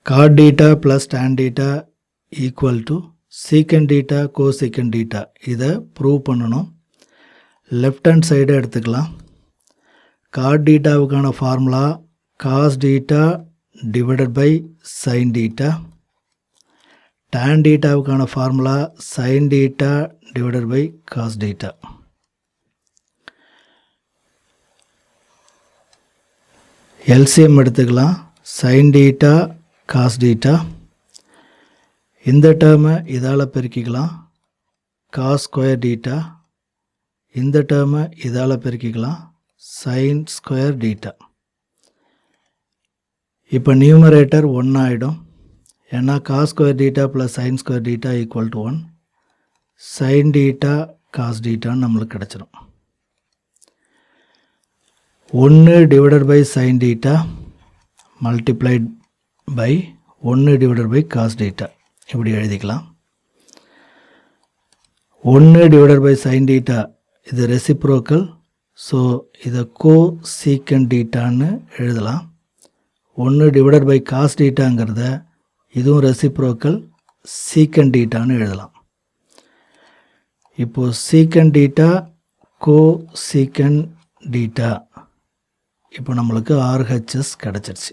cot theta plus tan theta equal to secant theta cosecant theta. இதை prove பண்ணணும். Left hand சைடை எடுத்துக்கலாம். cot thetaவுக்கான formula cos theta divided by sin theta. tan thetaவுக்கான formula sin theta divided by cos theta. LCM எடுத்துக்கலாம். sin theta cos theta. இந்த டேர்மை இதால் பெருக்கிக்கலாம். cos square theta. இந்த டேர்மை இதால் பெருக்கிக்கலாம். sin square theta. இப்போ நியூமரேட்டர் 1 ஆகிடும். ஏன்னா cos square theta plus sin square theta equal to 1. sin theta cos theta நம்மளுக்கு கிடச்சிடும். 1 divided by sin theta multiplied by 1 divided by cos theta. இப்படி எழுதிக்கலாம். 1 divided by sin theta இது reciprocal. So இதை cosecant thetaன்னு எழுதலாம். 1 divided by cos thetaங்கிறத இதுவும் reciprocal secant thetaன்னு எழுதலாம். இப்போது secant theta cosecant theta இப்போ நம்மளுக்கு RHS கிடச்சிருச்சு.